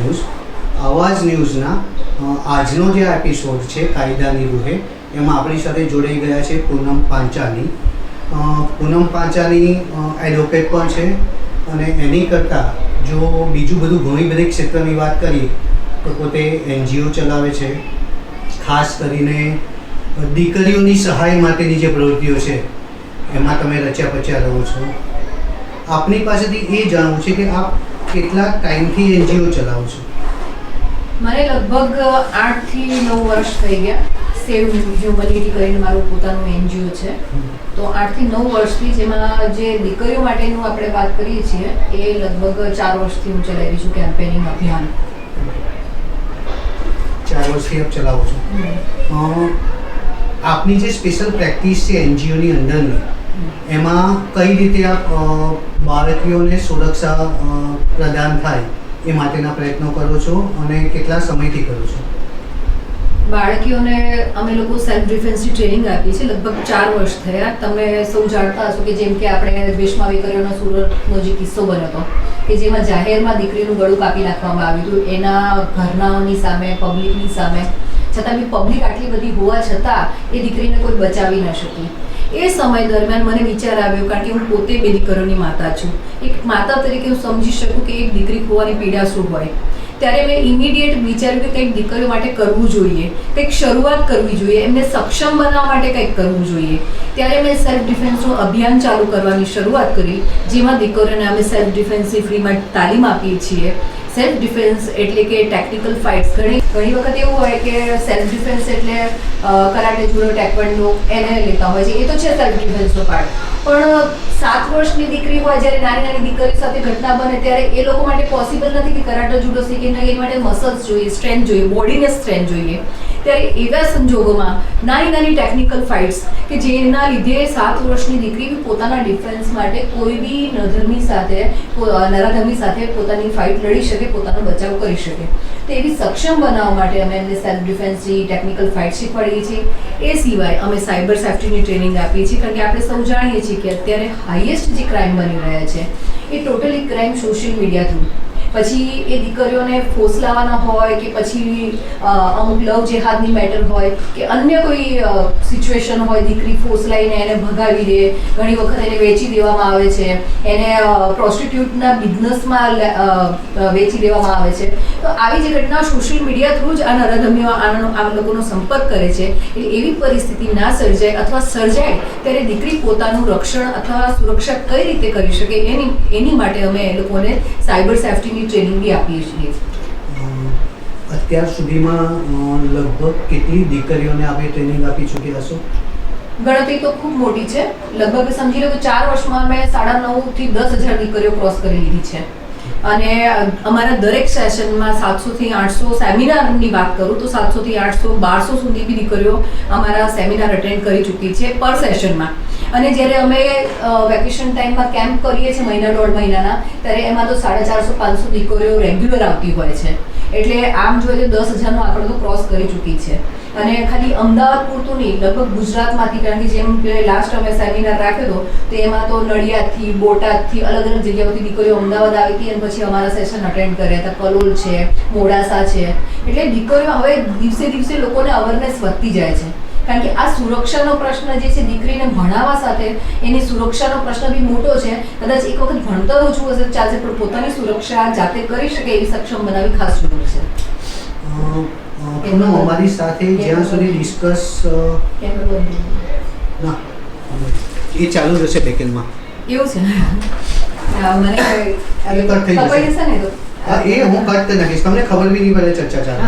News. આવાજ ન્યૂઝના આજનો જે એપિસોડ છે કાયદાની રૂહે, એમાં આપણી સાથે જોડાઈ ગયા છે પૂનમ પાંચાની. પૂનમ પાંચાની એડવોકેટ પણ છે અને એની કરતાં જો બીજું બધું ઘણી બધી ક્ષેત્રની વાત કરીએ તો પોતે NGO ચલાવે છે. ખાસ કરીને દીકરીઓની સહાય માટેની જે પ્રવૃત્તિઓ છે એમાં તમે રચ્યા પચ્યા રહો છો. આપની પાસેથી એ જાણવું છે કે આપ કેટલા ટાઈમથી NGO ચલાવો છો? મને લગભગ 8 થી 9 વર્ષ થઈ ગયા. સેવ હ્યુમનિટી કરીને મારું પોતાનું NGO છે. તો 8 થી 9 વર્ષથી, જેમાં જે દીકરીઓ માટેનું આપણે વાત કરીએ છીએ એ લગભગ 4 વર્ષથી હું ચલાવી રહી છું કેમ્પેનિંગ અભિયાન. 4 વર્ષથી આપ ચલાવો છો. આપની જે સ્પેશિયલ પ્રેક્ટિસ છે NGOની અંદરની, એમાં કઈ રીતે આપ બાળકીઓને સુરક્ષા પ્રદાન થાય એ માટેના પ્રયત્નો કરો છો અને કેટલા સમયથી કરો છો? બાળકીઓને અમે લોકો સેલ્ફ ડિફેન્સની ટ્રેનિંગ આપીએ છીએ. લગભગ 4 વર્ષ થયા. તમે સૌ જાણતા હશો કે જેમ કે આપણે દેશમાં દીકરીઓનો સુરતનો જે કિસ્સો બન્યો હતો કે જેમાં જાહેરમાં દીકરીનું ગળું કાપી નાખવામાં આવ્યું હતું, એના ઘરનાઓની સામે, પબ્લિકની સામે, છતાં બી પબ્લિક આટલી બધી હોવા છતાં એ દીકરીને કોઈ બચાવી ન શકી. એ સમય દરમિયાન મને વિચાર આવ્યો, કારણ કે હું પોતે 2 દીકરીઓની માતા છું. એક માતા તરીકે હું સમજી શકું કે એક દીકરી ખોવાની પીડા શું હોય. ત્યારે મેં ઇમિડિયેટ વિચાર્યું કે કંઈક દીકરીઓ માટે કરવું જોઈએ, કંઈક શરૂઆત કરવી જોઈએ, એમને સક્ષમ બનાવવા માટે કંઈક કરવું જોઈએ. ત્યારે મેં સેલ્ફ ડિફેન્સનું અભિયાન ચાલુ કરવાની શરૂઆત કરી, જેમાં દીકરીઓને અમે સેલ્ફ ડિફેન્સની ફ્રીમાં તાલીમ આપીએ છીએ. સેલ્ફ ડિફેન્સ એટલે કે ટેકનિકલ ફાઇટ્સ. ઘણી વખત એવું હોય કે સેલ્ફ ડિફેન્સ એટલે કરાટે, જુડો, ટેકવોન્ડો એને લેતા હોય છે. એ તો છે સેલ્ફ ડિફેન્સનો પાર્ટ, પણ 7 વર્ષની દીકરી હોય, જ્યારે નાની દીકરી સાથે ઘટના બને ત્યારે એ લોકો માટે પોસિબલ નથી કે કરાટે, જુડો શીખે. એ માટે મસલ્સ જોઈએ, સ્ટ્રેન્થ જોઈએ, બોડીને સ્ટ્રેન્થ જોઈએ. ત્યારે એવા સંજોગોમાં નાની ટેકનિકલ ફાઇટ્સ કે જેના લીધે 7 વર્ષની દીકરી પોતાના ડિફેન્સ માટે કોઈ બી નરાધમી સાથે પોતાની ફાઇટ લડી શકે, પોતાનો બચાવ કરી શકે. તો એવી સક્ષમ બનાવવા માટે અમે એમને સેલ્ફ ડિફેન્સની ટેકનિકલ ફાઇટ શીખવાડીએ છીએ. એ સિવાય અમે સાયબર સેફ્ટીની ટ્રેનિંગ આપીએ છીએ, કારણ કે આપણે સૌ જાણીએ છીએ કે અત્યારે હાઈએસ્ટ જે ક્રાઇમ બની રહ્યા છે એ totally crime social media through. પછી એ દીકરીઓને ફોસલાવાના હોય કે પછી અમુક લવ જેહાદની મેટર હોય કે અન્ય કોઈ સિચ્યુએશન હોય, દીકરી ફોસલાઈને એને ભગાવી દે, ઘણી વખત એને વેચી દેવામાં આવે છે, એને પ્રોસ્ટિટ્યૂટના બિઝનેસમાં વેચી દેવામાં આવે છે. તો આવી જે ઘટના સોશિયલ મીડિયા થ્રુ જ આ નરાધમીઓ આ લોકોનો સંપર્ક કરે છે. એટલે એવી પરિસ્થિતિ ના સર્જાય, અથવા સર્જાય ત્યારે દીકરી પોતાનું રક્ષણ અથવા સુરક્ષા કઈ રીતે કરી શકે એની માટે અમે એ લોકોને સાયબર સેફ્ટીની ટ્રેનિંગ બી આપીએ છીએ. અત્યાર સુધીમાં લગભગ કેટલી દીકરીઓને આપણે ટ્રેનિંગ આપી ચૂક્યા છો? ગણતરી તો ખૂબ મોટી છે. લગભગ સમજી લો કે 4 વર્ષમાં અમે 9,500 થી 10,000 દીકરીઓ ક્રોસ કરી લીધી છે. અને અમારા દરેક સેશનમાં 700 થી 800 સેમિનારની વાત કરું તો 700 થી 800, 1200 સુધી બી દીકરીઓ અમારા સેમિનાર અટેન્ડ કરી ચૂકી છે પર સેશનમાં. અને જ્યારે અમે વેકેશન ટાઈમમાં કેમ્પ કરીએ છીએ મહિના 1.5 મહિનાના, ત્યારે એમાં તો 450-500 દીકરીઓ રેગ્યુલર આવતી હોય છે. એટલે આમ જોઈએ તો 10,000નો આંકડો તો ક્રોસ કરી ચૂકી છે. અને ખાલી અમદાવાદ પૂરતું નહીં, લગભગ ગુજરાતમાંથી, કારણ કે જેમ લાસ્ટ અમે સેમિનાર રાખ્યો હતો તો એમાં તો નડિયાદથી, બોટાદથી, અલગ જગ્યાઓથી દીકરીઓ અમદાવાદ આવી હતી અને પછી અમારા સેશન અટેન્ડ કર્યા હતા. કલોલ છે, મોડાસા છે. એટલે દીકરીઓ હવે દિવસે લોકોને અવેરનેસ વધતી જાય છે, કારણ કે આ સુરક્ષાનો પ્રશ્ન જે છે દીકરીને ભણાવવા સાથે એની સુરક્ષાનો પ્રશ્ન બી મોટો છે. કદાચ એક વખત ભણતર ઓછું હશે ચાલશે, પણ પોતાની સુરક્ષા જાતે કરી શકે એવી સક્ષમ બનાવવી ખાસ જરૂર છે. અમારી સાથે જ્યાં સુધી ડિસ્કસ ના એ ચાલુ રહેશે બેકેન્ડમાં. એવું છે? મને કટ થઈ જશે ને તો એ હું કટ કરી નાખીશ, તમને ખબર બી નહીં પડે ચર્ચા ચાલે.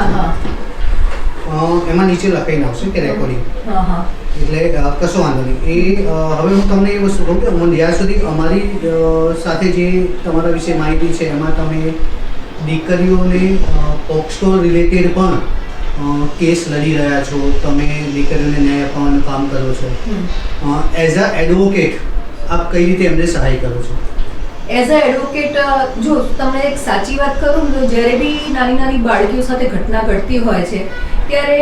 એમાં નીચે લખાઈને આવશે કે રેકોર્ડિંગ, એટલે કશો વાંધો નહીં. એ હવે હું તમને એ વસ્તુ કહું કે હું જ્યાં સુધી અમારી સાથે જે તમારા વિશે માહિતી છે એમાં તમે દીકરીઓને પોક્સો રિલેટેડ પણ કેસ લડી રહ્યા છો, તમે દીકરીઓને ન્યાય આપવાનું કામ કરો છો. એઝ અ એડવોકેટ આપ કઈ રીતે એમને સહાય કરો છો? એઝ અ એડવોકેટ, જો તમને એક સાચી વાત કરું તો જ્યારે બી નાની બાળકીઓ સાથે ઘટના ઘટતી હોય છે ત્યારે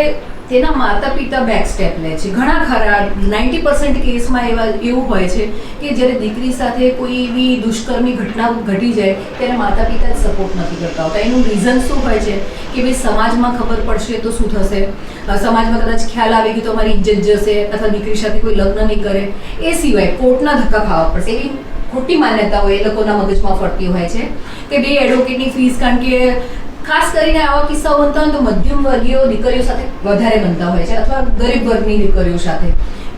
તેના માતા પિતા બેક સ્ટેપ લે છે. ઘણા ખરા 90% કેસમાં એવું હોય છે કે જ્યારે દીકરી સાથે કોઈ એવી દુષ્કર્મી ઘટના ઘટી જાય ત્યારે માતા પિતા જ સપોર્ટ નથી કરતા હોતા. એનું રીઝન શું હોય છે કે ભાઈ સમાજમાં ખબર પડશે તો શું થશે, સમાજમાં કદાચ ખ્યાલ આવી ગયો તો અમારી ઇજ્જત જશે, અથવા દીકરી સાથે કોઈ લગ્ન નહીં કરે. એ સિવાય કોર્ટના ધક્કા ખાવા પડશે એવી ખોટી માન્યતાઓ એ લોકોના મગજમાં ફરતી હોય છે કે બે એડવોકેટની ફીસ, કારણ કે ખાસ કરીને આવા કિસ્સાઓ બનતા હોય તો મધ્યમ વર્ગીય દીકરીઓ સાથે વધારે બનતા હોય છે, અથવા ગરીબ વર્ગની દીકરીઓ સાથે.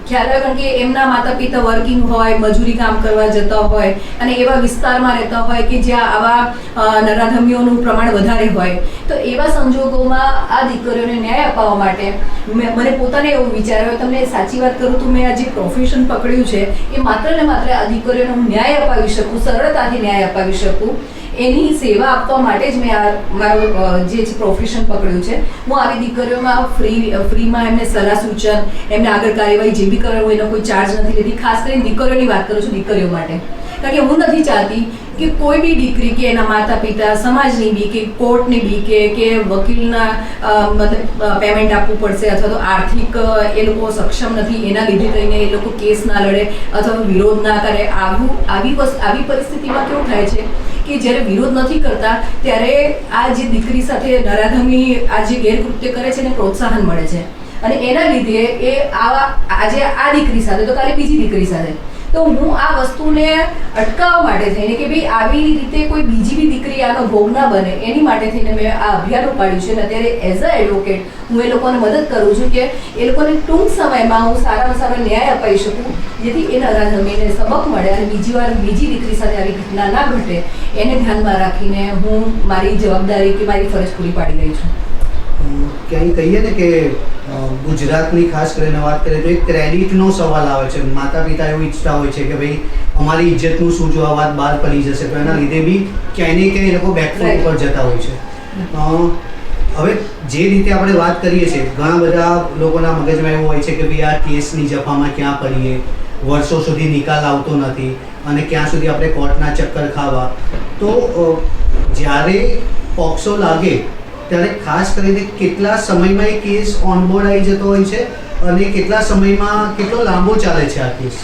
ખ્યાલ આવે, કારણ કે એમના માતા પિતા વર્કિંગ હોય, મજૂરી કામ કરવા જતા હોય અને એવા વિસ્તારમાં રહેતા હોય કે જ્યાં આવા નરાધમીઓનું પ્રમાણ વધારે હોય. તો એવા સંજોગોમાં આ દીકરીઓને ન્યાય અપાવવા માટે મને પોતાને એવું વિચાર આવ્યો, તમને સાચી વાત કરું તો મેં આ જે પ્રોફેશન પકડ્યું છે એ માત્ર ને માત્ર આ દીકરીઓને હું ન્યાય અપાવી શકું, સરળતાથી ન્યાય અપાવી શકું, એની સેવા આપવા માટે જ મેં આ મારું જે પ્રોફેશન પકડ્યું છે. હું આવી દીકરીઓમાં ફ્રીમાં એમને સલાહ સૂચન, એમને આગળ કાર્યવાહી જે બી કરવું એનો કોઈ ચાર્જ નથી લેતી. ખાસ કરીને દીકરીઓની વાત કરું છું, દીકરીઓ માટે, કારણ કે હું નથી ચાહતી કે કોઈ બી દીકરી કે એના માતા પિતા સમાજની બી કે કોર્ટની બી કે વકીલના મતલબ પેમેન્ટ આપવું પડશે, અથવા તો આર્થિક એ લોકો સક્ષમ નથી એના લીધે કહીને એ લોકો કેસ ના લડે અથવા વિરોધ ના કરે. આવી પરિસ્થિતિમાં કેવું થાય છે કે જ્યારે વિરોધ નથી કરતા ત્યારે આ જે દીકરી સાથે નરાધમી આ જે ગેરકૃત્ય કરે છે એને પ્રોત્સાહન મળે છે, અને એના લીધે એ આજે આ દીકરી સાથે તો કાલે બીજી દીકરી સાથે. તો હું આ વસ્તુને અટકાવવા માટે થઈને કે ભાઈ આવી રીતે કોઈ બીજી બી દીકરી આનો ભોગ ના બને એની માટે થઈને મેં આ અભિયાન ઉપાડ્યું છે. અને અત્યારે એઝ અ એડવોકેટ હું એ લોકોને મદદ કરું છું કે એ લોકોને ટૂંક સમયમાં હું સારામાં સારો ન્યાય અપાવી શકું, જેથી એ નરાધમીને સબક મળે અને બીજી દીકરી સાથે આવી ઘટના ના ઘટે એને ધ્યાનમાં રાખીને હું મારી જવાબદારી કે મારી ફરજ પૂરી પાડી રહી છું. ક્યાંય કહીએ ને કે ગુજરાતની ખાસ કરીને વાત કરીએ તો એક ક્રેડિટનો સવાલ આવે છે. માતા પિતા એવું ઈચ્છતા હોય છે કે ભાઈ અમારી ઇજ્જતનું શું જો આ વાત બહાર પડી જશે, તો એના લીધે બી ક્યાંય ને ક્યાંય એ લોકો બેકફૂટ ઉપર જતા હોય છે. હવે જે રીતે આપણે વાત કરીએ છીએ, ઘણા બધા લોકોના મગજમાં એવું હોય છે કે ભાઈ આ કેસની જફામાં ક્યાં પડીએ, વર્ષો સુધી નિકાલ આવતો નથી અને ક્યાં સુધી આપણે કોર્ટના ચક્કર ખાવા. તો જ્યારે પોક્સો લાગે ત્યારે ખાસ કરીને કેટલા સમયમાં એ કેસ ઓનબોર્ડ આવી જતો હોય છે અને કેટલા સમયમાં કેટલો લાંબો ચાલે છે આ કેસ?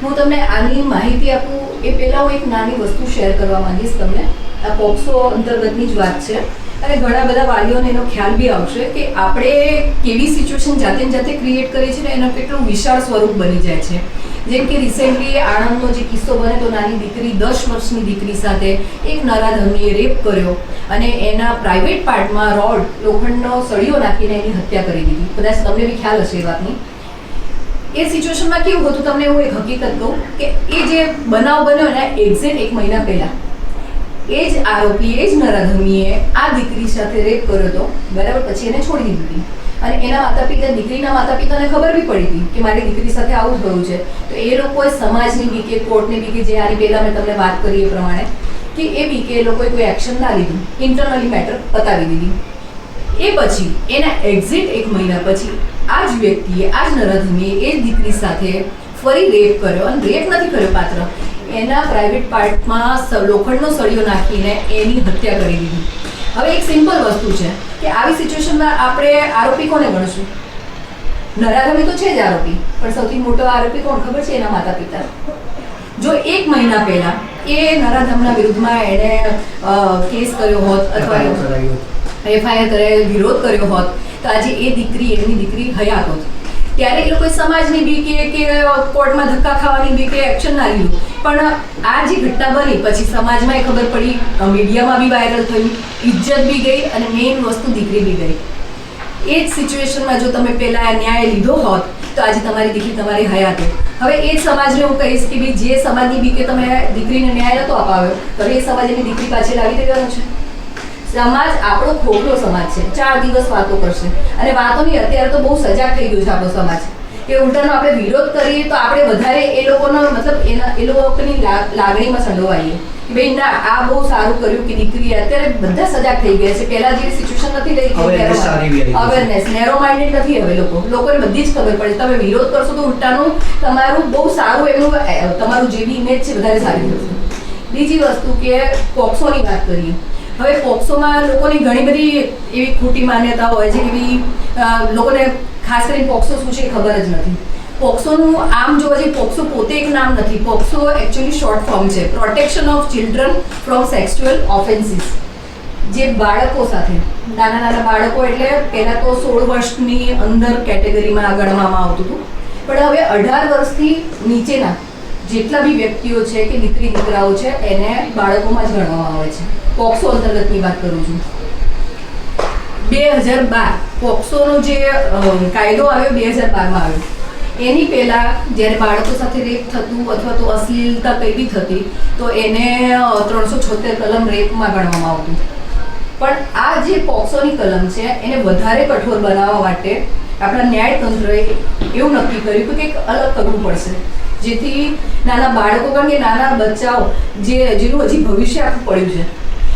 હું તમને આની માહિતી આપું એ પહેલાં હું એક નાની વસ્તુ શેર કરવા માંગીશ તમને. આ પોક્સો અંતર્ગતની જ વાત છે અને ઘણા બધા વાલીઓને એનો ખ્યાલ બી આવશે કે આપણે કેવી સિચ્યુએશન જાતે ક્રિએટ કરી છે ને એનો કેટલું વિશાળ સ્વરૂપ બની જાય છે. જેમ કે રિસેન્ટલી આણંદનો જે કિસ્સો બને તો નાની દીકરી 10 વર્ષની દીકરી સાથે એક નરાધમીએ રેપ કર્યો અને એના પ્રાઇવેટ પાર્ટમાં લોખંડનો સળિયો નાખીને એની હત્યા કરી દીધી. કદાચ તમને બી ખ્યાલ હશે એ વાતની. એ સિચ્યુએશનમાં કેવું હતું, તમને હું એક હકીકત કહું કે એ જે બનાવ બન્યો ને એક્ઝેક્ટ 1 મહિના પહેલા એ જ આરોપી, એ જ નરાધમીએ આ દીકરી સાથે રેપ કર્યો હતો, બરાબર. પછી એને છોડી દીધી અને એના માતા પિતા, દીકરીના માતા પિતાને ખબર બી પડી હતી કે મારી દીકરી સાથે આવું થયું છે. તો એ લોકોએ સમાજની બી કે કોર્ટની બી કે જે આની પહેલાં મેં તમને વાત કરી એ પ્રમાણે કે એ બી કે એ લોકોએ કોઈ એક્શન ના લીધું, ઇન્ટરનલી મેટર પતાવી દીધી. એ પછી એના એક્ઝેક્ટ 1 મહિના પછી આ જ વ્યક્તિએ, આ જ નરાધમીએ એ જ દીકરી સાથે ફરી રેપ કર્યો, અને રેપ નથી કર્યો પાત્ર, એના પ્રાઇવેટ પાર્ટમાં લોખંડનો સળિયો નાખીને એની હત્યા કરી દીધી. હવે એક સિમ્પલ વસ્તુ છે કે આવી સિચ્યુએશનમાં આપણે આરોપી કોને ગણશું? નરાધમી તો છે જ આરોપી, પણ સૌથી મોટો આરોપી કોણ ખબર છે? એના માતા પિતા. જો 1 મહિના પહેલા એ નરાધમના વિરુદ્ધમાં એણે કેસ કર્યો હોત અથવા FIR કરાયો, વિરોધ કર્યો હોત, તો આજે એ દીકરી, એમની દીકરી હયાત હોત. ત્યારે એ લોકોએ સમાજની બી કે કોર્ટમાં ધક્કા ખાવાની બી કે એક્શન ના લીધું. પણ આ જે ઘટના બની પછી સમાજમાં એ ખબર પડી, મીડિયામાં બી વાયરલ થયું, ઇજ્જત બી ગઈ અને મેઇન વસ્તુ દીકરી બી ગઈ. એ જ સિચ્યુએશનમાં જો તમે પહેલાં ન્યાય લીધો હોત તો આજે તમારી દીકરી તમારી હયાત હોત. હવે એ જ સમાજને હું કહીશ કે ભાઈ જે સમાજની બી કે તમે દીકરીને ન્યાય નહોતો અપાવ્યો, તો એ સમાજ એની દીકરી પાછળ આવી દેવાનો છે. સમાજ આપણો ખોખલો સમાજ છે, 4 દિવસ વાતો કરશે અને વાતોની અત્યારે તો બહુ સજાગ થઈ ગયો છે આપણો સમાજ કે ઉલટાનો આપણે વિરોધ કરીએ તો આપણે વધારે એ લોકોનો મતલબ એ લોકોની લાગણીમાં સંડોવાઈએ કે ભાઈ ના આ બહુ સારું કર્યું કે દીકરી. અત્યારે બધા સજાગ થઈ ગયા છે. પહેલા જે સિચ્યુએશન નથી રહી, અવેરનેસ, નેરો માઇન્ડેડ નથી હવે લોકોને બધી જ ખબર પડે. તમે વિરોધ કરશો તો ઉલટાનું તમારું બહુ સારું એમનું તમારું જે બી ઇમેજ છે વધારે સારી થશે. બીજી વસ્તુ કે પોક્સોની વાત કરીએ હવે પોક્સોમાં લોકોની ઘણી બધી એવી ખોટી માન્યતા હોય છે કે ભાઈ લોકોને ખાસ કરીને પોક્સો શું છે એ ખબર જ નથી. પોક્સોનું આમ જોવા જઈએ પોક્સો પોતે એક નામ નથી. પોક્સો એકચ્યુઅલી શોર્ટ ફોર્મ છે, protection of children from sexual offences. જે બાળકો સાથે, નાના બાળકો એટલે પહેલાં તો 16 વર્ષની અંદર કેટેગરીમાં ગણવામાં આવતું હતું, પણ હવે 18 વર્ષથી નીચેના જેટલા બી વ્યક્તિઓ છે કે દીકરાઓ છે એને બાળકોમાં જ ગણવામાં આવે છે. પોક્સો અંતર્ગતની વાત કરું છું. 2012 પોક્સોનો જે કાયદો આવ્યો 2012માં આવ્યો. એની પહેલાં જ્યારે બાળકો સાથે રેપ થતું અથવા તો અશ્લીલતા કંઈ બી થતી તો એને 376 કલમ રેપમાં ગણવામાં આવતું. પણ આ જે પોક્સોની કલમ છે એને વધારે કઠોર બનાવવા માટે આપણા ન્યાયતંત્રએ એવું નક્કી કર્યું કે કંઈક અલગ કરવું પડશે, જેથી નાના બાળકો, કારણ કે નાના બચ્ચાઓ જેનું હજી ભવિષ્ય આખું પડ્યું છે,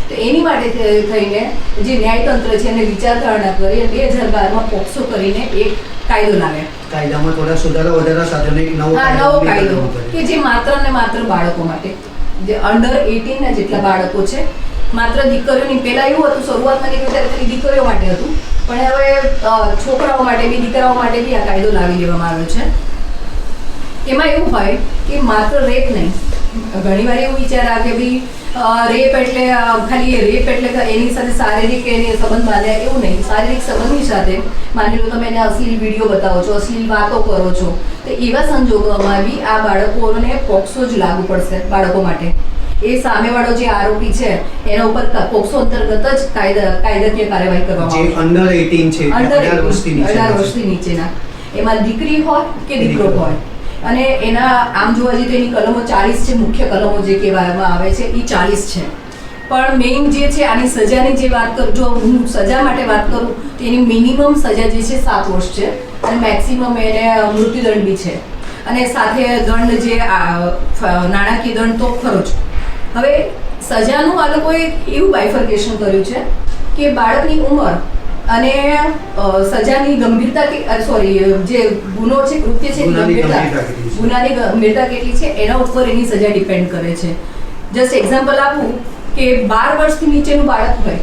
તો એની માટે થઈને જે ન્યાયતંત્ર છે એને વિચારધારણા કરી 2012માં પોક્સો કરીને એક કાયદો લાવ્યા. કાયદામાં થોડા સુધારા વધારા સાથે એક નવો કાયદો કે જે માત્ર ને માત્ર બાળકો માટે, જે અંડર 18 ના જેટલા બાળકો છે, માત્ર દીકરીઓની. પહેલા એવું હતું શરૂઆતમાં નીકળ્યું ત્યારે ખાલી દીકરીઓ માટે હતું, પણ હવે છોકરાઓ માટે બી, દીકરાઓ માટે બી આ કાયદો લાવી દેવામાં આવ્યો છે. એમાં એવું હોય કે માત્ર રેપ નહીં, ઘણીવાર એવું વિચાર આવે કે ભાઈ રેપ એટલે ખાલી રેપ એટલે એની સાથે શારીરિક એની સંબંધ બાંધે, એવું નહીં. શારીરિક સંબંધની સાથે માની લો તમે એને અશ્લીલ વિડીયો બતાવો છો, અશ્લીલ વાતો કરો છો, તો એવા સંજોગોમાં બી આ બાળકોને પોક્સો જ લાગુ પડશે બાળકો માટે. એ સામેવાળો જે આરોપી છે એના ઉપર પોક્સો અંતર્ગત જ કાયદાકીય કાર્યવાહી કરવામાં આવશે. જે અંડર 18 છે, 18 વર્ષથી નીચેના, એમાં દીકરી હોય કે દીકરો હોય. અને એના આમ જોવા જઈએ તો એની કલમો 40 છે, મુખ્ય કલમો જે કહેવામાં આવે છે એ 40 છે. પણ મેઇન જે છે આની સજાની જે વાત કરું, જો હું સજા માટે વાત કરું તો એની મિનિમમ સજા જે છે 7 વર્ષ છે અને મેક્સિમમ એને મૃત્યુદંડ બી છે, અને સાથે દંડ જે નાણાકીય દંડ તો ખરો જ. હવે સજાનું આ લોકોએ એવું બાયફર્કેશન કર્યું છે કે બાળકની ઉંમર અને સજાની ગંભીરતા કે જે ગુનો છે, કૃત્ય છે, ગુનાની ગંભીરતા કેટલી છે એના ઉપર એની સજા ડિપેન્ડ કરે છે. જસ્ટ એક્ઝામ્પલ આપું કે 12 વર્ષથી નીચેનું બાળક હોય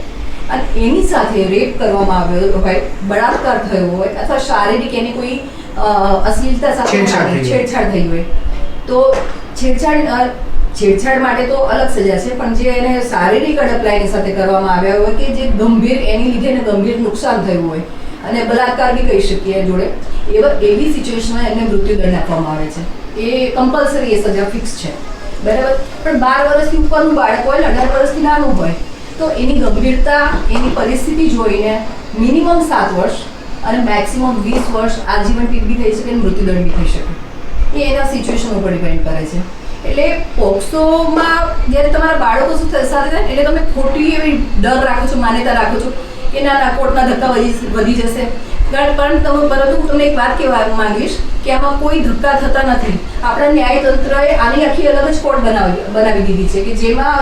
અને એની સાથે રેપ કરવામાં આવ્યો હોય, બળાત્કાર થયો હોય અથવા શારીરિક એની કોઈ અશ્લીલતા સાથે છેડછાડ થઈ હોય, તો છેડછાડ માટે તો અલગ સજા છે, પણ જે એને શારીરિક અડપલાઈની સાથે કરવામાં આવ્યા હોય કે જે ગંભીર એની લીધે એને ગંભીર નુકસાન થયું હોય અને બલાત્કાર બી કહી શકીએ જોડે, એવી સિચ્યુએશનમાં એને મૃત્યુદંડ આપવામાં આવે છે. એ કમ્પલસરી એ સજા ફિક્સ છે, બરાબર. પણ 12 વર્ષથી ઉપરનું બાળક હોય ને 18 વર્ષથી નાનું હોય તો એની ગંભીરતા, એની પરિસ્થિતિ જોઈને મિનિમમ 7 વર્ષ અને મેક્સિમમ 20 વર્ષ આજીવન ટીપ બી થઈ શકે અને મૃત્યુદંડ બી થઈ શકે. એ એના સિચ્યુએશન ઉપર ડિપેન્ડ કરે છે. એટલે પોક્સોમાં જ્યારે તમારા બાળકો સાથે થાય એટલે તમે ખોટી એવી ડર રાખો છો, માન્યતા રાખો છો કે ના કોર્ટના ધક્કા વધી જશે. પરંતુ હું તમને એક વાત કહેવા માંગીશ કે આમાં કોઈ ધક્કા થતા નથી. આપણા ન્યાયતંત્રએ આની આખી અલગ જ કોર્ટ બનાવી દીધી છે કે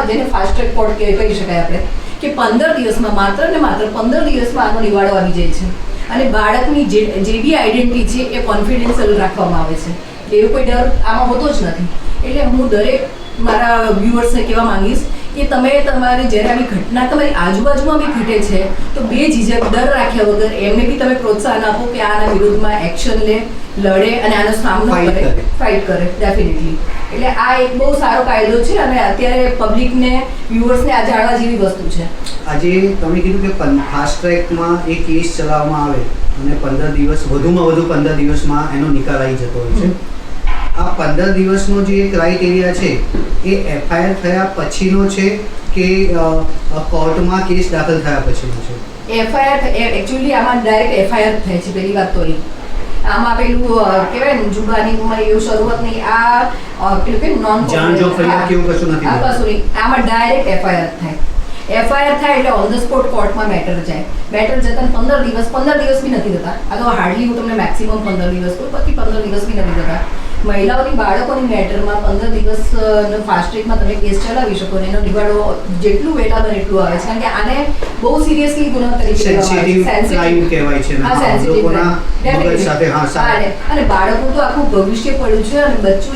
જેને ફાસ્ટ ટ્રેક કોર્ટ કહી શકાય આપણે, કે 15 દિવસમાં, માત્ર ને માત્ર 15 દિવસમાં આનો નિવાડો આવી જાય છે. અને બાળકની જે બી આઈડેન્ટિટી છે એ કોન્ફિડેન્શિયલ રાખવામાં આવે છે. એવો કોઈ ડર આમાં હોતો જ નથી. એટલે હું દરેક મારા વ્યુઅર્સને કહેવા માંગીશ કે તમે તમારી જ્યારે આવી ઘટના તમારી આજુબાજુમાં બી ઘટે છે તો બે ઝીઝક ડર રાખ્યા વગર એમને બી તમે પ્રોત્સાહન આપો કે આના વિરુદ્ધમાં એક્શન લે, લડે અને આનો સામનો કરે, ફાઇટ કરે ડેફિનેટલી. એટલે આ એક બહુ સારો કાયદો છે અને અત્યારે પબ્લિકને, વ્યુઅર્સને આ જાણવા જેવી વસ્તુ છે. આજે તમે કીધું કે ફાસ્ટ ટ્રેકમાં એ કેસ ચલાવવામાં આવે અને 15 દિવસ, વધુમાં વધુ 15 દિવસમાં એનો નિકાલ આવી જતો હોય છે. આ 15 દિવસનો જે ક્રાઇટેરિયા છે એ FIR થયા પછીનો છે કે કોર્ટમાં કેસ દાખલ થયા પછીનો છે? FIR એકચ્યુઅલી આમાં ડાયરેક્ટ FIR થાય છે. પહેલી વાત તો એ આમાં પેલું કહેવાય ને જુબાની એવું શરૂઆત નહીં, આ પેલું કે નોન જાણજો ફરિયાદ કેવું કશું નથી, આ કશું નહીં. આમાં ડાયરેક્ટ FIR થાય. FIR થાય એટલે ઓન ધ સ્પોટ કોર્ટમાં મેટર જાય. મેટર જતાં 15 દિવસ બી નથી થતા. આ તો હાર્ડલી હું તમને મેક્સિમમ 15 દિવસ કહું, પછી 15 દિવસ બી નથી થતા. મહિલાઓની બાળકોની મેટરમાં 15 દિવસનો ફાસ્ટ ટ્રેકમાં તમે કેસ ચલાવી શકો ને એનો નિવાડો જેટલું વહેલા બને એટલું આવે છે, કારણ કે આને બહુ સિરિયસલી ગુનો તરીકે સેન્સિટિવ ક્રાઇમ કહેવાય છે ને, હા, sensitive લોકોના crime. મગજ સાથે હા સારા અને બાળકો તો આખું ભવિષ્ય પડ્યું છે, અને બચ્ચું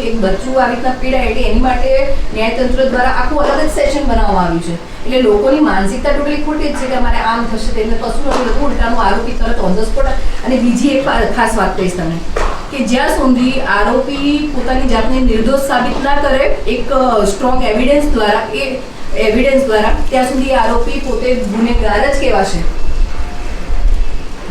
આવી રીતના પીડાય એટલે એની માટે ન્યાયતંત્ર દ્વારા આખું અલગ જ સેશન બનાવવામાં આવ્યું છે. એટલે લોકોની માનસિકતા ટોટલી ખોટી જ છે કે અમારે આમ થશે તેમને કશું નથી થતું, ઉલટાનું આરોપી તરત ઓન ધ સ્પોટ. અને બીજી એક ખાસ વાત કહીશ તમને કે જ્યાં સુધી આરોપી પોતાની જાતને નિર્દોષ સાબિત ના કરે એક સ્ટ્રોંગ એવિડન્સ દ્વારા ત્યાં સુધી આરોપી પોતે ગુનેગાર જ કહેવાશે.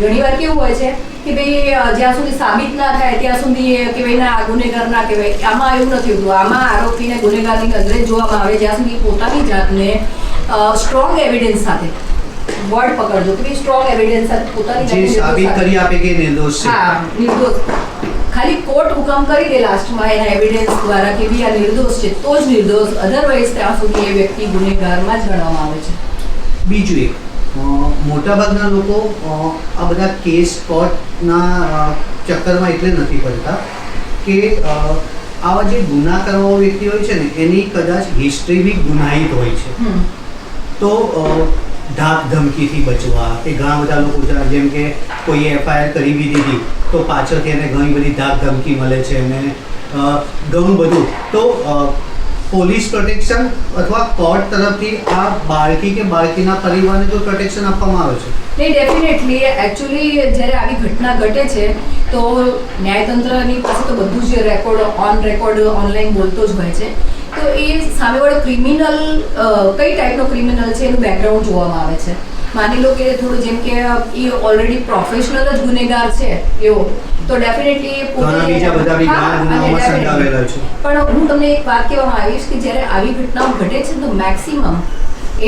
ઘણીવાર કેવું હોય છે કે ભાઈ જ્યાં સુધી સાબિત ના થાય ત્યાં સુધી કે ભાઈ ના ગુનેગાર ના કહેવાય. આમાં એવું નથી હોતું. આમાં આરોપીને ગુનેગારની નજરે જોવામાં આવે જ્યાં સુધી પોતાની જાતને સ્ટ્રોંગ એવિડન્સ સાથે વર્ડ પકડજો કે સ્ટ્રોંગ એવિડન્સ સાથે પોતાની જે સાબિત કરી આપે કે નિર્દોષ છે. હા, નિર્દોષ. ખાલી કોર્ટ હુકમ કરી દે લાસ્ટમાં એના એવિડન્સ દ્વારા કે ભાઈ આ નિર્દોષ છે તો જ નિર્દોષ, અધરવાઇઝ ત્યાં સુધી એ વ્યક્તિ ગુનેગારમાં જ ગણવામાં આવે છે. બીજું એક મોટાભાગના લોકો આ બધા કેસ કોર્ટના ચક્કરમાં એટલે નથી પડતા કે આવા જે ગુના કરવાવાળો વ્યક્તિ હોય છે ને એની કદાચ હિસ્ટ્રી બી ગુનાહિત હોય છે. તો ધાક ધમકીથી બચવા કે ઘણા બધા લોકો જેમ કે કોઈએ એફઆઈઆર કરી બી દીધી તો પાછળથી એને ઘણી બધી ધાક ધમકી મળે છે અને ઘણું બધું. તો પોલીસ પ્રોટેક્શન અથવા કોર્ટ તરફથી આ બાળકી કે બાળકીના પરિવારને કોઈ પ્રોટેક્શન આપવામાં આવે છે? નહીં, ડેફિનેટલી. એકચ્યુઅલી જ્યારે આવી ઘટના ઘટે છે તો ન્યાયતંત્રની પાસે તો બધું જ રેકોર્ડ ઓનલાઈન બોલતો જ હોય છે. તો એ સામેવાળો ક્રિમિનલ કઈ ટાઈપનો ક્રિમિનલ છે એનું બેકગ્રાઉન્ડ જોવામાં આવે છે. માની લો કે થોડું જેમ કે એ ઓલરેડી પ્રોફેશનલ જ ગુનેગાર છે એવો તો ડેફિનેટલી પણ હું તમને એક વાત કહેવામાં આવીશ કે જ્યારે આવી ઘટનાઓ ઘટે છે તો મેક્સિમમ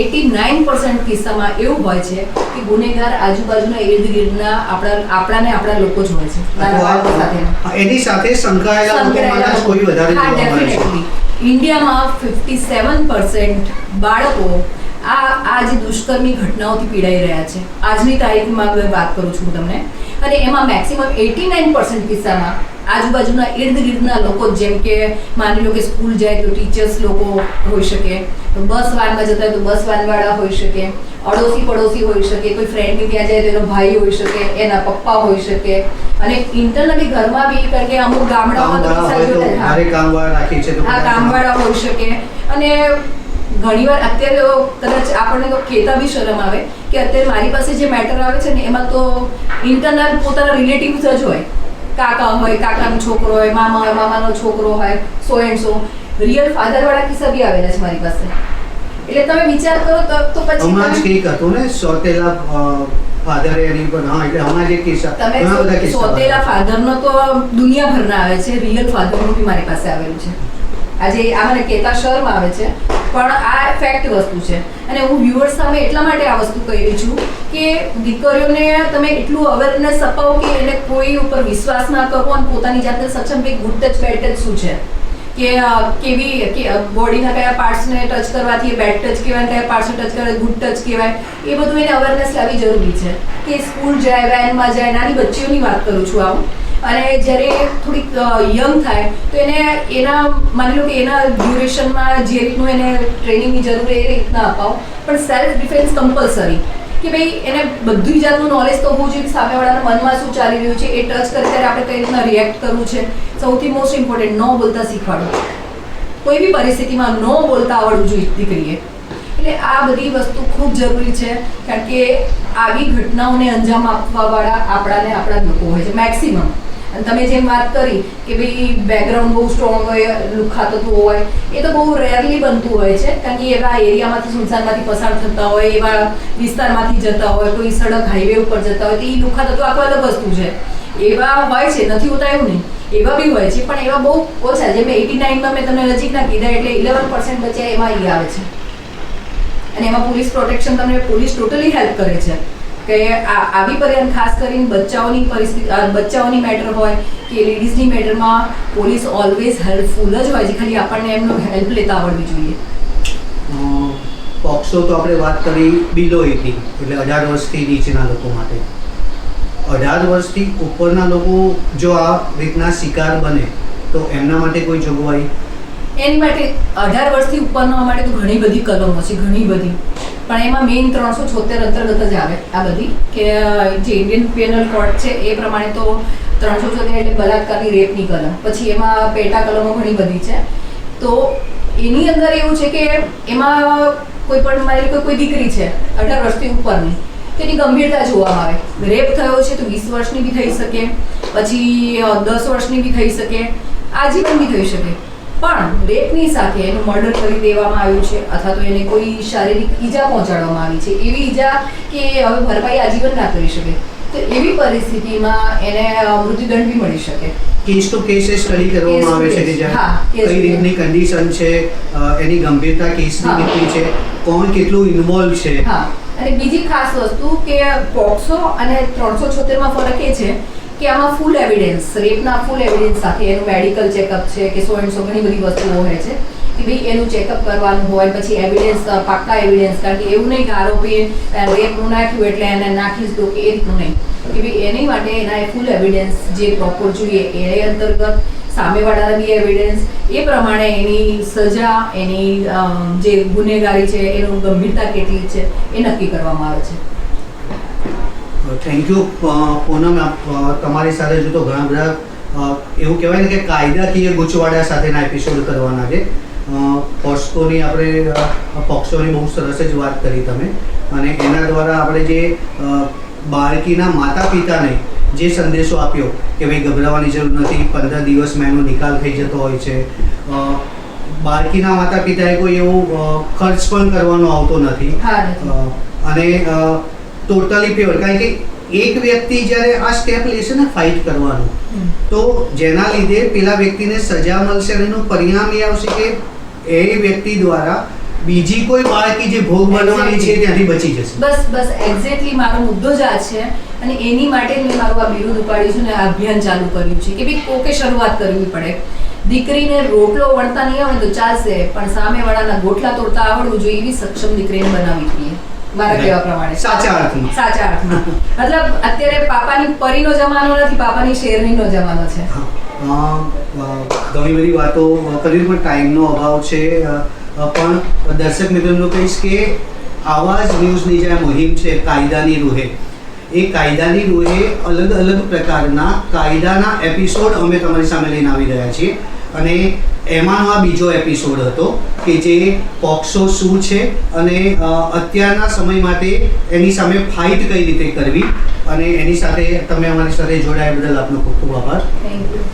89% કિસ્સામાં એવું હોય છે કે ગુનેગાર આજુબાજુના ઇર્દ ગિર્દના આપણા લોકો જ હોય છે. એની સાથે સંકળાયેલા કોઈ વધારે જોવા મળે છે. ઇન્ડિયામાં 57% બાળકો આ જે દુષ્કર્મી ઘટનાઓથી પીડાઈ રહ્યા છે. આજની તારીખમાં વાત કરું છું તમને. અને એમાં મેક્સિમમ 89% કિસ્સામાં આજુબાજુના ઇર્દ ગિર્દના લોકો, જેમ કે માની લો કે સ્કૂલ જાય તો ટીચર્સ લોકો હોઈ શકે, બસ વાનમાં જતા હોય તો બસ વાનવાળા હોઈ શકે, અડોશી પડોશી હોઈ શકે, કોઈ ફ્રેન્ડની ત્યાં જાય તો એનો ભાઈ હોઈ શકે, એના પપ્પા હોઈ શકે, અને ઇન્ટરનલી ઘરમાં બી કારણ કે અમુક ગામડાઓમાં તો કામવાળા હોઈ શકે. અને ઘણીવાર અત્યારે કદાચ આપણને તો કહેતા બી શરમ આવે કે અત્યારે મારી પાસે જે મેટર આવે છે ને એમાં તો ઇન્ટરનલ પોતાના રિલેટિવ્સ જ હોય. કાકા હોય, કાકાનો છોકરો હોય, મામા હોય, મામાનો છોકરો હોય, સો એન્ડ સો. રિયલ ફાધરવાળા કિસ્સા બી આવેલા છે મારી પાસે. એટલે તમે વિચાર કરો તો પછી હમણાં જ કંઈક હતું ને સોતેલા ફાધર એની પર. હા, એટલે હમણાં જે કિસ્સા ઘણા બધા કિસ્સા સોતેલા ફાધરનો તો દુનિયાભરના આવે છે, રિયલ ફાધરનું બી મારી પાસે આવેલું છે. આજે આ મને કહેતા શરમ આવે છે પણ આ ફેક્ટ વસ્તુ છે. અને હું વ્યુઅર્સ સામે એટલા માટે આ વસ્તુ કહી રહી છું કે દીકરીઓને તમે એટલું અવેરનેસ અપાવો કે એને કોઈ ઉપર વિશ્વાસ ના કરવો અને પોતાની જાતને સક્ષમ કે ગુડ ટચ બેડ ટચ શું છે, કે કેવી કે બોડીના કયા પાર્ટ્સને ટચ કરવાથી બેડ ટચ કહેવાય, કયા પાર્ટ્સને ટચ કરવાથી ગુડ ટચ કહેવાય, એ બધું એને અવેરનેસ લાવવી જરૂરી છે. કે સ્કૂલ જાય, વેનમાં જાય, નાની બચ્ચીઓની વાત કરું છું આવું. અને જ્યારે થોડીક યંગ થાય તો એને એના માની લો કે એના ડ્યુરેશનમાં જે રીતનું એને ટ્રેનિંગની જરૂર એ રીતના અપાવો, પણ સેલ્ફ ડિફેન્સ કમ્પલસરી. કે ભાઈ એને બધી જાતનું નોલેજ તો હોવું જોઈએ કે સામેવાળાના મનમાં શું ચાલી રહ્યું છે, એ ટચ કરે ત્યારે આપણે કઈ રીતના રિએક્ટ કરવું છે. સૌથી મોસ્ટ ઇમ્પોર્ટન્ટ, નો બોલતા શીખવાડો. કોઈ બી પરિસ્થિતિમાં નો બોલતા આવડવું જોઈએ દીકરીએ. એટલે આ બધી વસ્તુ ખૂબ જરૂરી છે કારણ કે આવી ઘટનાઓને અંજામ આપવાવાળા આપણા લોકો હોય છે મેક્સિમમ. અને તમે જેમ વાત કરી કે ભાઈ બેકગ્રાઉન્ડ બહુ સ્ટ્રોંગ હોય, લુખ્ખા તત્વો હોય, એ તો બહુ રેરલી બનતું હોય છે કારણ કે એવા એરિયામાંથી સુનસાનમાંથી પસાર થતા હોય, એવા વિસ્તારમાંથી જતા હોય, કોઈ સડક હાઈવે ઉપર જતા હોય તો એ લુખ્ખા તત્વો આખો અલગ વસ્તુ છે. એવા હોય છે, નથી હોતા એવું નહીં, એવા બી હોય છે પણ એવા બહુ ઓછા. જેમ 89માં મેં તમને નજીકના કીધા એટલે 11% બચ્યા એમાં એ આવે છે. અને એમાં પોલીસ પ્રોટેક્શન તમને પોલીસ ટોટલી હેલ્પ કરે છે કે આવી પરિણામ ખાસ કરીને બચ્ચાઓની પરિસ્થિતિ, બચ્ચાઓની મેટર હોય કે લેડીઝની મેટરમાં પોલીસ ઓલવેઝ હેલ્પફુલ જ હોય છે. ખાલી આપણને એમનો હેલ્પ લેતા આવડવી જોઈએ. પોક્સો તો આપણે વાત કરી બિલો 18 એટલે 18 વર્ષથી નીચેના લોકો માટે. 18 વર્ષથી ઉપરના લોકો જો આ રીતના શિકાર બને તો એમના માટે કોઈ જોગવાઈ? એની માટે 18 વર્ષથી ઉપરના માટે તો ઘણી બધી કલમો છે, ઘણી બધી, પણ એમાં મેઇન 376 અંતર્ગત જ આવે આ બધી, કે જે ઇન્ડિયન પેનલ કોડ છે એ પ્રમાણે તો 376 એટલે બલાત્કારની રેપની કલમ, પછી એમાં પેટા કલમો ઘણી બધી છે. તો એની અંદર એવું છે કે એમાં કોઈ પણ મારી કોઈ દીકરી છે 18 વર્ષથી ઉપરની, તેની ગંભીરતા જોવામાં આવે. રેપ થયો છે તો 20 વર્ષની બી થઈ શકે, પછી 10 વર્ષની બી થઈ શકે, આજીવન બી થઈ શકે. પણ રેપની સાથે એનું મર્ડર કરી દેવામાં આવ્યું છે અથવા તો એને કોઈ શારીરિક ઈજા પહોંચાડવામાં આવી છે, એવી ઈજા કે હવે ભરપાઈ આજીવન ના કરી શકે, તો એવી પરિસ્થિતિમાં એને મૃત્યુદંડ બી મળી શકે. કેસ ટુ કેસ સ્ટડી કરવામાં આવે છે કે જ્યાં કઈ રીતની કન્ડિશન છે, એની ગંભીરતા કેસની કેટલી છે, કોણ કેટલું ઇન્વોલ્વ છે. હા, અને બીજી ખાસ વસ્તુ કે પોક્સો અને 376 માં ફરક એ છે કે આમાં ફૂલ એવિડન્સ, રેપના ફૂલ એવિડન્સ સાથે એનું મેડિકલ ચેકઅપ છે કે સો એન્ડ સો ઘણી બધી વસ્તુઓ હોય છે કે ભાઈ એનું ચેકઅપ કરવાનું હોય, પછી એવિડન્સ, પાક્કા એવિડન્સ, કારણ કે એવું નહીં કે આરોપી રેપનું નાખ્યું એટલે એને નાખી જ દો કે એ રીતનું નહીં, કે ભાઈ એની માટે એના ફૂલ એવિડન્સ જે પ્રોપર જોઈએ એ અંતર્ગત સામેવાળાના બી એવિડન્સ, એ પ્રમાણે એની સજા, એની જે ગુનેગારી છે એનું ગંભીરતા કેટલી છે એ નક્કી કરવામાં આવે છે. થેન્ક યુ પૂનમ. તમારી સાથે જો તો ઘણા બધા એવું કહેવાય ને કે કાયદાકીય ગૂંચવાડા સાથેના એપિસોડ કરવાના છે. પોસ્કોની આપણે પોક્સોની બહુ સરસ જ વાત કરી તમે, અને એના દ્વારા આપણે જે બાળકીના માતા પિતાને જે સંદેશો આપ્યો કે ભાઈ ગભરાવાની જરૂર નથી, 15 દિવસમાં એનો નિકાલ થઈ જતો હોય છે, બાળકીના માતા પિતાએ કોઈ એવો ખર્ચ પણ કરવાનો આવતો નથી, અને ટોટલી પ્યોર, કારણ કે એક વ્યક્તિ જ્યારે આ સ્ટેપ લેશે ને ફાઇટ કરવાનું, તો જેના લીધે પેલા વ્યક્તિને સજા મળશે અને એનું પરિણામ એ આવશે કે એ વ્યક્તિ દ્વારા બીજી કોઈ બાળકી જે ભોગ બનવાની છે ત્યાંથી બચી જશે. બસ એક્ઝેક્ટલી મારો મુદ્દો જ આ છે, અને એની માટે મેં મારું આ બિરુદ ઉપાડ્યું છે ને આ અભિયાન ચાલુ કર્યું છે કે ભાઈ કોકે શરૂઆત કરવી પડે. દીકરીને રોટલો વણતા નહીં આવડે તો ચાલશે, પણ સામેવાળાના ગોટલા તોડતા આવડવું જોઈએ એવી સક્ષમ દીકરીને બનાવવી જોઈએ મારા કહેવા પ્રમાણે. સાચા અર્થમાં. મતલબ અત્યારે પાપાની પરીનો જમાનો નથી, પાપાની શેરનીનો જમાનો છે. ઘણી બધી વાતો કરી પણ ટાઈમનો અભાવ છે, પણ દર્શક મિત્રોને કહીશ કે આવા જ ન્યૂઝની જે મુહિમ છે કાયદાની રૂહે, એ કાયદાની રૂહે અલગ અલગ પ્રકારના કાયદાના એપિસોડ અમે તમારી સામે લઈને આવી રહ્યા છીએ, અને એમાંનો આ બીજો એપિસોડ હતો કે જે પોક્સો શું છે અને અત્યારના સમય માટે એની સામે ફાઇટ કઈ રીતે કરવી, અને એની સાથે તમે અમારી સાથે જોડાયા બદલ આપનો ખૂબ ખૂબ આભાર. Thank you.